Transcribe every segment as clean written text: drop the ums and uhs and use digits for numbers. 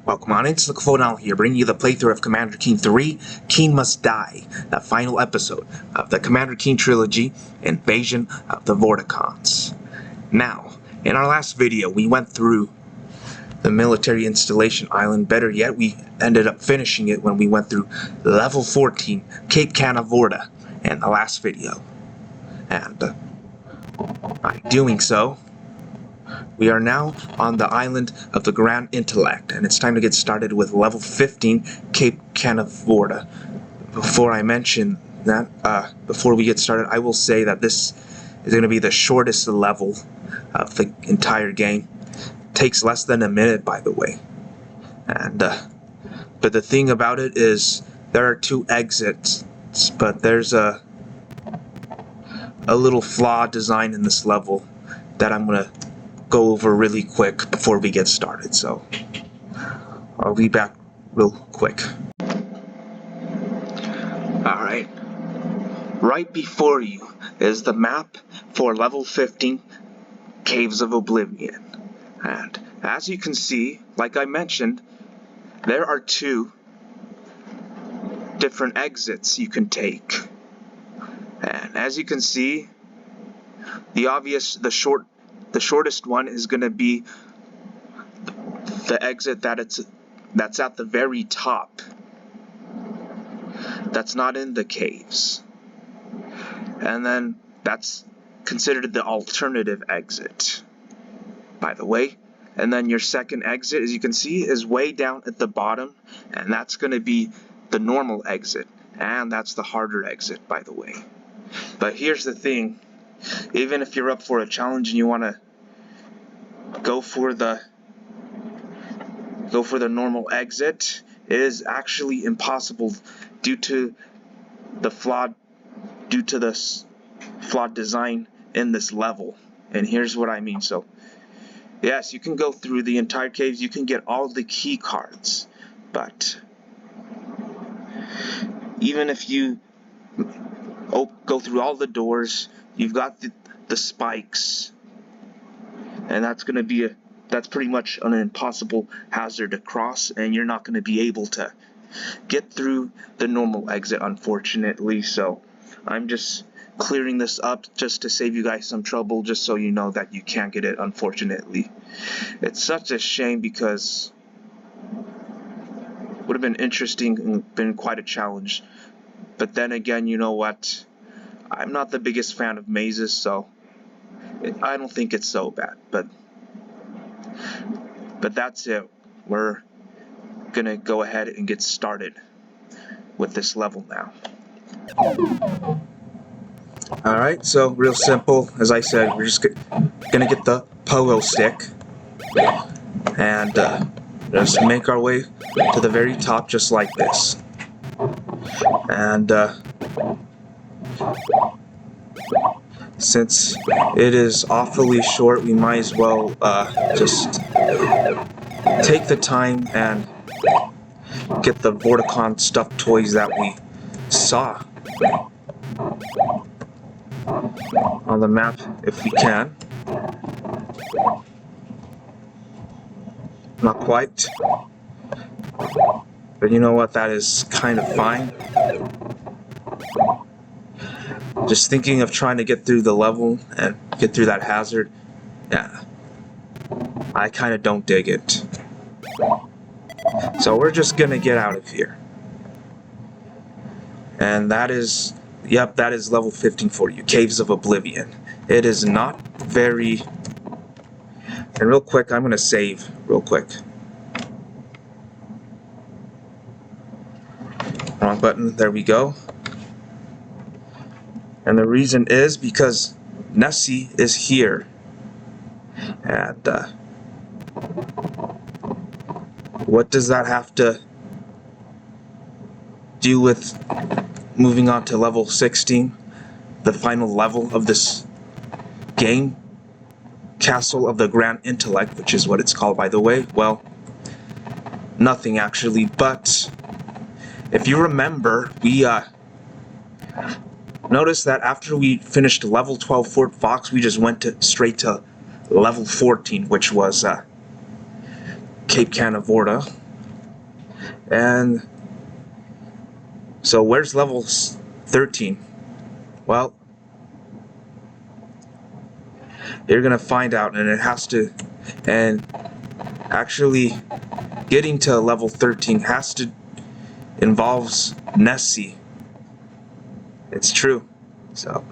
Welcome on into the Clonal here, bringing you the playthrough of Commander Keen 3, Keen Must Die, the final episode of the Commander Keen trilogy, Invasion of the Vorticons. Now, in our last video, we went through the military installation island. Better yet, we ended up finishing it when we went through level 14, Cape Canaveral, in the last video. And by doing so, we are now on the island of the Grand Intellect, and it's time to get started with level 15, Cape Canaveral. Before I mention that, before we get started, I will say that this is going to be the shortest level of the entire game. It takes less than a minute, by the way. And but the thing about it is, there are 2 exits, but there's a little flaw design in this level that I'm going to go over really quick before we get started, so I'll be back real quick. Alright, right before you is the map for level 15, Caves of Oblivion. And as you can see, like I mentioned, there are 2 different exits you can take. And as you can see, the shortest one is going to be the exit that's at the very top. That's not in the caves. And then that's considered the alternative exit, by the way. And then your second exit, as you can see, is way down at the bottom, and that's going to be the normal exit. And that's the harder exit, by the way. But here's the thing. Even if you're up for a challenge and you want to go for the normal exit, it is actually impossible due to the flawed design in this level. And here's what I mean. So yes, you can go through the entire caves, you can get all the key cards, but even if you go through all the doors, you've got the spikes, and that's pretty much an impossible hazard to cross, and you're not going to be able to get through the normal exit, unfortunately. So I'm just clearing this up just to save you guys some trouble, just so you know that you can't get it, unfortunately. It's such a shame because it would have been interesting and been quite a challenge. But then again, you know what? I'm not the biggest fan of mazes, so I don't think it's so bad. But that's it. We're gonna go ahead and get started with this level now. Alright, so real simple. As I said, we're just gonna get the pogo stick and just make our way to the very top, just like this. And since it is awfully short, we might as well just take the time and get the Vorticon stuffed toys that we saw on the map if we can. Not quite, but you know what, that is kind of fine. Just thinking of trying to get through the level and get through that hazard, yeah, I kind of don't dig it. So we're just gonna get out of here. And that is, yep, that is level 15 for you, Caves of Oblivion. It is not very... And real quick, I'm gonna save real quick. Wrong button, there we go. And the reason is because Nessie is here. And what does that have to do with moving on to level 16, the final level of this game? Castle of the Grand Intellect, which is what it's called, by the way. Well, nothing actually, but if you remember, we notice that after we finished level 12 Fort Fox, we just went straight to level 14, which was Cape Canaveral. And so where's level 13? Well, you're gonna find out, and it has to, and actually getting to level 13 has to involves Nessie. It's true. So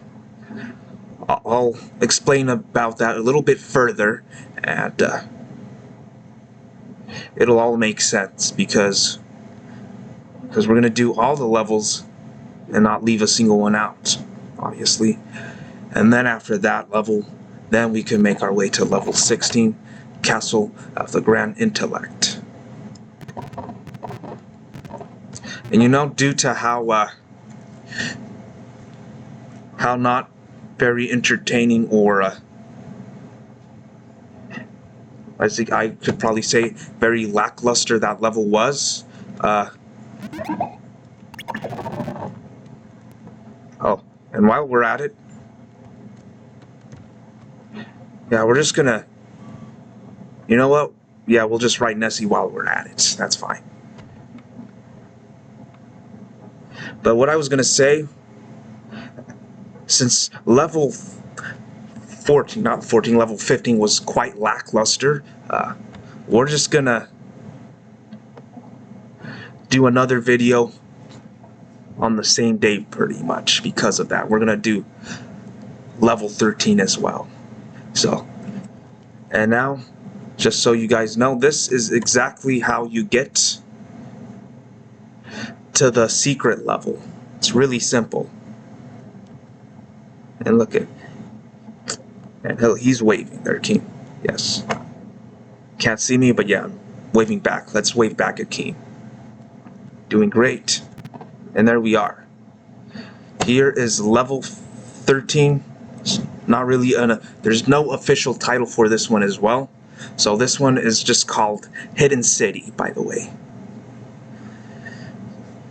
I'll explain about that a little bit further, and it'll all make sense because we're gonna do all the levels and not leave a single one out, obviously. And then after that level, then we can make our way to level 16, Castle of the Grand Intellect. And you know, due to how not very entertaining, or I think I could probably say very lackluster that level was. Oh, and while we're at it, yeah, we're just gonna, you know what? Yeah, we'll just write Nessie while we're at it. That's fine. But what I was gonna say, since level 14, not 14, level 15 was quite lackluster, we're just gonna do another video on the same day pretty much because of that. We're gonna do level 13 as well. So, and now, just so you guys know, this is exactly how you get to the secret level. It's really simple. And look at, and he's waving there, King. Yes. Can't see me, but yeah, I'm waving back. Let's wave back at King. Doing great. And there we are. Here is level 13. It's not really there's no official title for this one as well. So this one is just called Hidden City, by the way.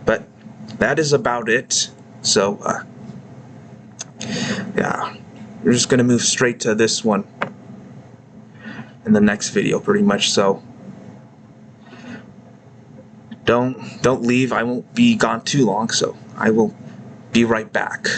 But that is about it. So yeah, we're just gonna move straight to this one in the next video, pretty much. So don't leave. I won't be gone too long, so I will be right back.